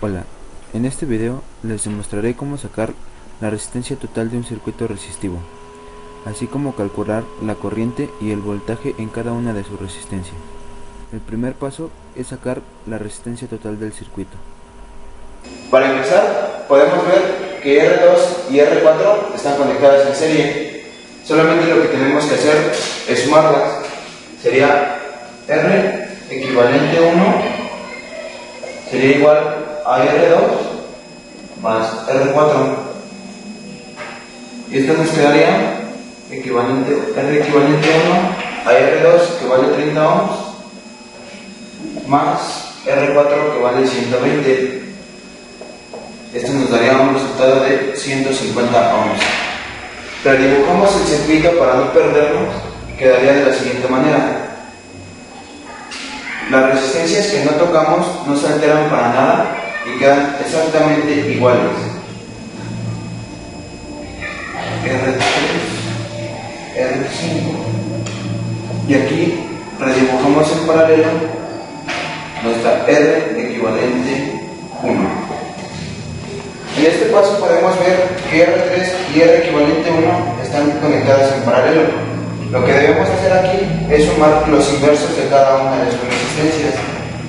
Hola, en este video les demostraré cómo sacar la resistencia total de un circuito resistivo, así como calcular la corriente y el voltaje en cada una de sus resistencias. El primer paso es sacar la resistencia total del circuito. Para empezar, podemos ver que R2 y R4 están conectadas en serie. Solamente lo que tenemos que hacer es sumarlas. Sería R equivalente 1 sería igual a R2 más R4. Y esto nos quedaría equivalente, R equivalente 1 a R2 que vale 30 ohms más R4 que vale 120. Esto nos daría un resultado de 150 ohms. Pero dibujamos el circuito para no perdernos, quedaría de la siguiente manera. Las resistencias que no tocamos no se alteran para nada y quedan exactamente iguales. R3, R5. Y aquí redibujamos en paralelo nuestra R equivalente 1. En este paso podemos ver que R3 y R equivalente 1 están conectadas en paralelo. Lo que debemos hacer aquí es sumar los inversos de cada una de sus resistencias,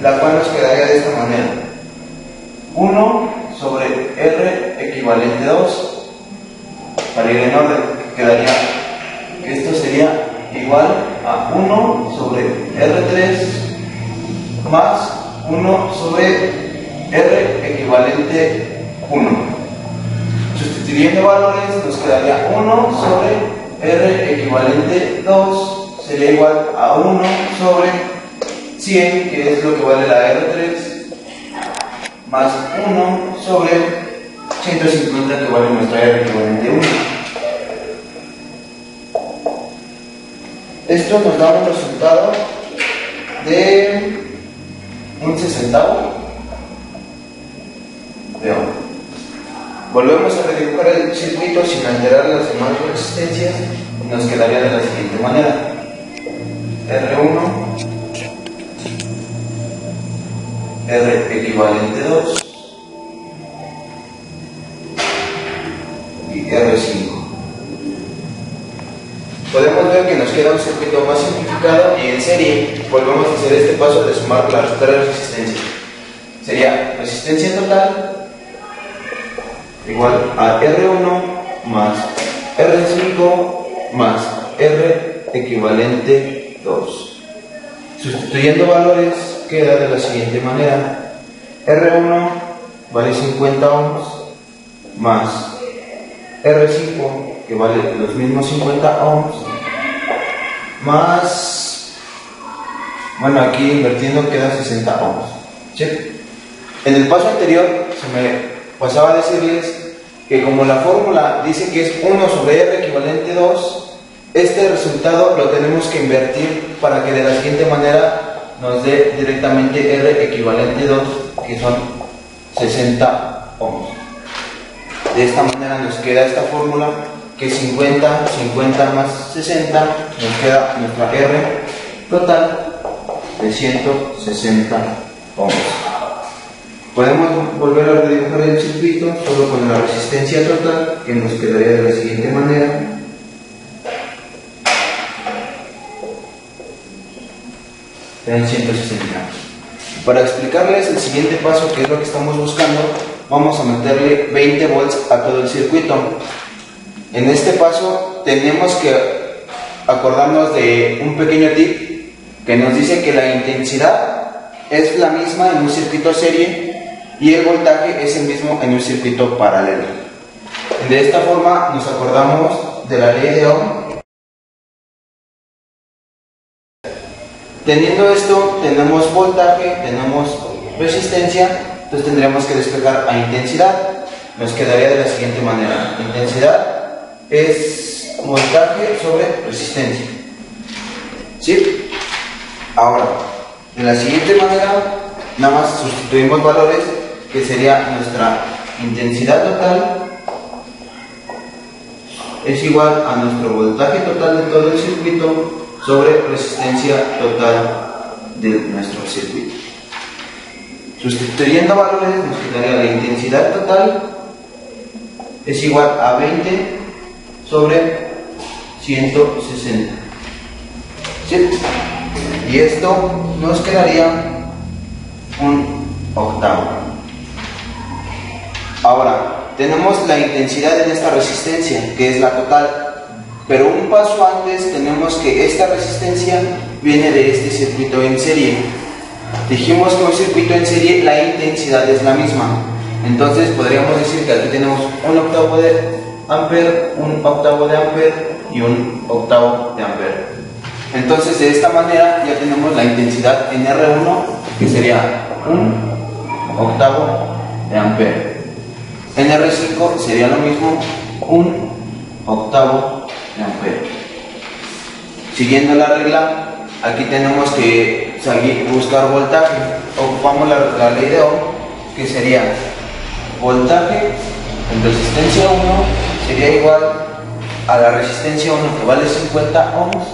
la cual nos quedaría de esta manera. 1 sobre R equivalente 2, para ir en orden, quedaría que esto sería igual a 1 sobre R3 más 1 sobre R equivalente 1. Sustituyendo valores nos quedaría 1 sobre R equivalente 2 sería igual a 1 sobre 100, que es lo que vale la R3, más 1 sobre 150, que vale nuestra R equivalente 1. Esto nos da un resultado de un 60avo de ohm. Volvemos a redibujar el circuito sin alterar las demás resistencias y nos quedaría de la siguiente manera. R1, R equivalente 2 y R5. Podemos ver que nos queda un circuito más simplificado y en serie. Volvemos a hacer este paso de sumar las tres resistencias. Sería resistencia total igual a R1 más R5 más R equivalente 2. Sustituyendo valores queda de la siguiente manera. R1 vale 50 ohms más R5, que vale los mismos 50 ohms, más, bueno, aquí invirtiendo queda 60 ohms. ¿Sí? En el paso anterior se me pasaba a decirles que como la fórmula dice que es 1 sobre R equivalente 2, este resultado lo tenemos que invertir para que de la siguiente manera nos dé directamente R equivalente 2, que son 60 ohms. De esta manera nos queda esta fórmula, que 50 más 60, nos queda nuestra R total de 160 ohms. Podemos volver a redibujar el circuito solo con la resistencia total, que nos quedaría de la siguiente manera. En 160. Para explicarles el siguiente paso, que es lo que estamos buscando, vamos a meterle 20 volts a todo el circuito. En este paso tenemos que acordarnos de un pequeño tip que nos dice que la intensidad es la misma en un circuito serie y el voltaje es el mismo en un circuito paralelo. De esta forma nos acordamos de la ley de Ohm. Teniendo esto, tenemos voltaje, tenemos resistencia, entonces tendríamos que despejar a intensidad. Nos quedaría de la siguiente manera. Intensidad es voltaje sobre resistencia. ¿Sí? Ahora, de la siguiente manera, nada más sustituimos valores, que sería nuestra intensidad total es igual a nuestro voltaje total de todo el circuito sobre resistencia total de nuestro circuito. Sustituyendo valores nos quedaría la intensidad total es igual a 20 sobre 160. ¿Sí? Y esto nos quedaría un octavo. Ahora, tenemos la intensidad en esta resistencia, que es la total, pero un paso antes tenemos que esta resistencia viene de este circuito en serie. Dijimos que un circuito en serie la intensidad es la misma, entonces podríamos decir que aquí tenemos un octavo de ampere, un octavo de ampere y un octavo de ampere. Entonces de esta manera ya tenemos la intensidad en R1, que sería un octavo de ampere. En R5 sería lo mismo, un octavo de ampere. Siguiendo la regla, aquí tenemos que buscar voltaje. Ocupamos la ley de Ohm, que sería voltaje en resistencia 1 sería igual a la resistencia 1, que vale 50 ohms,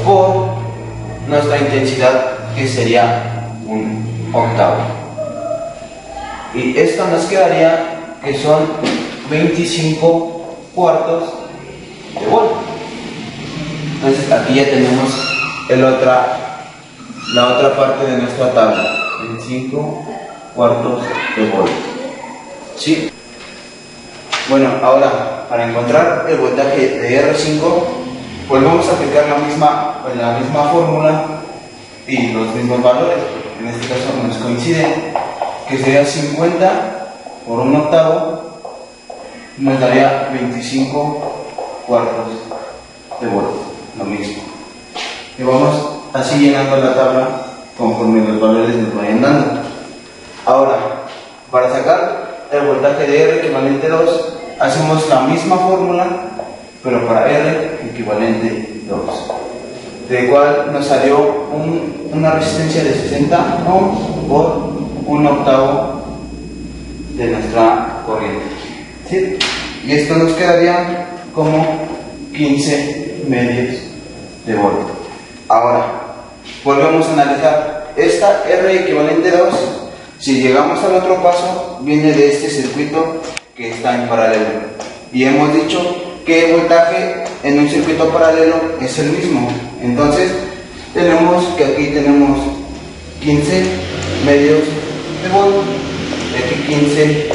por nuestra intensidad, que sería un octavo. Y esto nos quedaría que son 25 cuartos de volt. Entonces aquí ya tenemos la otra parte de nuestra tabla, 25 cuartos de volt. ¿Sí? Bueno, ahora para encontrar el voltaje de R5, pues vamos a aplicar la misma fórmula y los mismos valores. En este caso nos coinciden, que sería 50 por un octavo, nos daría 25 cuartos de volt, lo mismo. Y vamos así llenando la tabla conforme los valores nos vayan dando. Ahora, para sacar el voltaje de R equivalente 2, hacemos la misma fórmula, pero para R equivalente 2, de cual nos salió una resistencia de 60 ohms por un octavo de nuestra corriente. ¿Sí? Y esto nos quedaría como 15 medios de volt. Ahora, volvemos a analizar esta R equivalente 2. Si llegamos al otro paso, viene de este circuito que está en paralelo. Y hemos dicho que el voltaje en un circuito paralelo es el mismo. Entonces, tenemos que aquí tenemos 15 medios de volt y aquí 15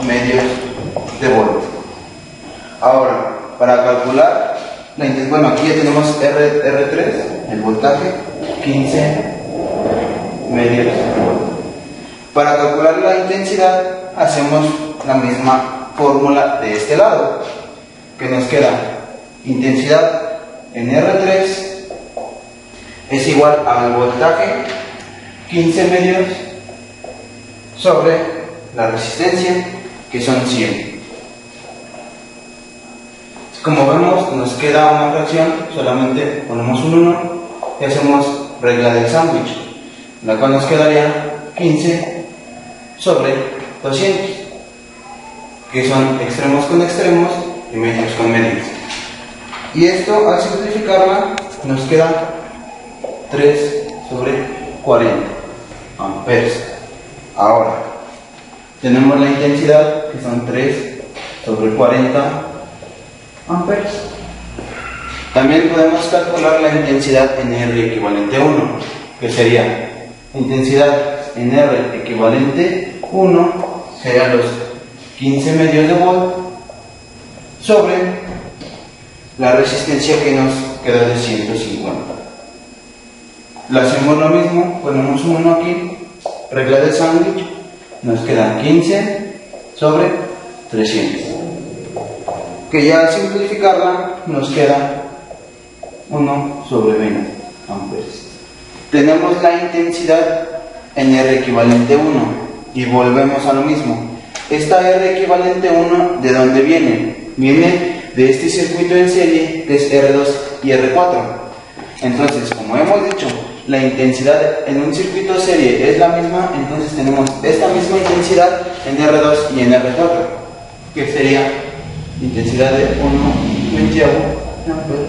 medios de volt. Ahora, para calcular bueno, aquí ya tenemos R3, el voltaje, 15 medios de volt. Para calcular la intensidad, hacemos la misma fórmula de este lado, que nos queda intensidad en R3 es igual al voltaje 15 medios sobre la resistencia, que son 100. Como vemos, nos queda una fracción, solamente ponemos un 1 y hacemos regla del sándwich, la cual nos quedaría 15 sobre 200, que son extremos con extremos y medios con medios. Y esto, al simplificarla, nos queda 3 sobre 40 amperes. Ahora, tenemos la intensidad, que son 3 sobre 40 amperes. También podemos calcular la intensidad en R equivalente 1, que sería intensidad en R equivalente 1, serían los 15 medios de volt sobre la resistencia que nos queda de 150. Le hacemos lo mismo, ponemos un 1 aquí, regla del sándwich, nos quedan 15 sobre 300, que ya al simplificarla nos queda 1 sobre 20 amperes. Tenemos la intensidad en R equivalente 1 y volvemos a lo mismo. Esta R equivalente 1, ¿de dónde viene? Viene de este circuito en serie, que es R2 y R4. Entonces, como hemos dicho, la intensidad en un circuito serie es la misma, entonces tenemos esta misma intensidad en R2 y en R4, que sería intensidad de 1/20 de ampere,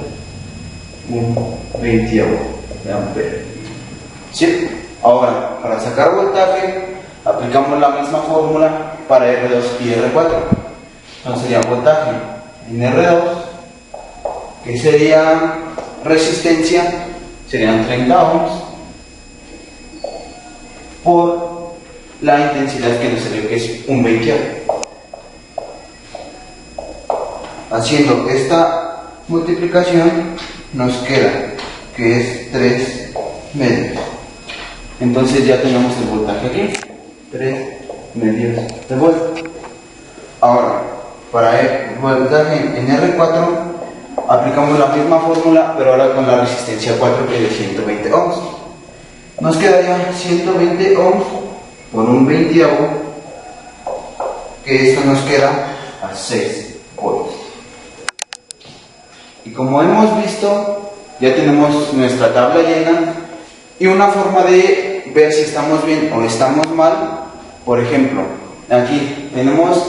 1/20 de ampere. ¿Sí? Ahora, para sacar voltaje, aplicamos la misma fórmula para R2 y R4. Entonces sería voltaje en R2, que sería resistencia, serían 30 ohms, por la intensidad que nos salió, que es un 20. Haciendo esta multiplicación nos queda que es 3 medios. Entonces ya tenemos el voltaje aquí, 3 medios de volt. Ahora, para el voltaje en R4 aplicamos la misma fórmula, pero ahora con la resistencia 4, que es de 120 ohms. Nos quedaría 120 ohms por un 20avo, que esto nos queda a 6 volts. Y como hemos visto, ya tenemos nuestra tabla llena y una forma de ver si estamos bien o estamos mal. Por ejemplo, aquí tenemos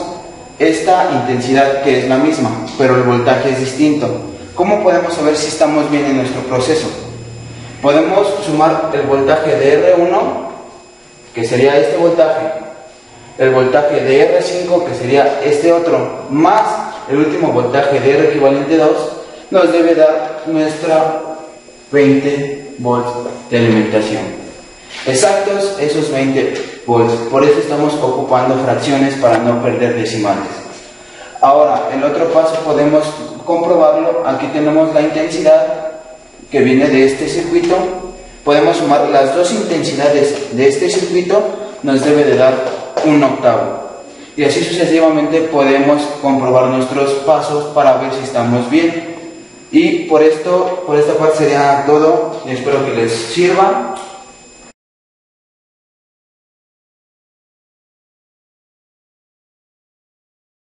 esta intensidad que es la misma, pero el voltaje es distinto. ¿Cómo podemos saber si estamos bien en nuestro proceso? Podemos sumar el voltaje de R1, que sería este voltaje, el voltaje de R5, que sería este otro, más el último voltaje de R equivalente 2, nos debe dar nuestra 20 volts de alimentación. Exactos esos 20 volts, por eso estamos ocupando fracciones para no perder decimales. Ahora, el otro paso podemos comprobarlo. Aquí tenemos la intensidad que viene de este circuito. Podemos sumar las dos intensidades de este circuito, nos debe de dar un octavo. Y así sucesivamente podemos comprobar nuestros pasos para ver si estamos bien. Y por esta parte sería todo. Espero que les sirva.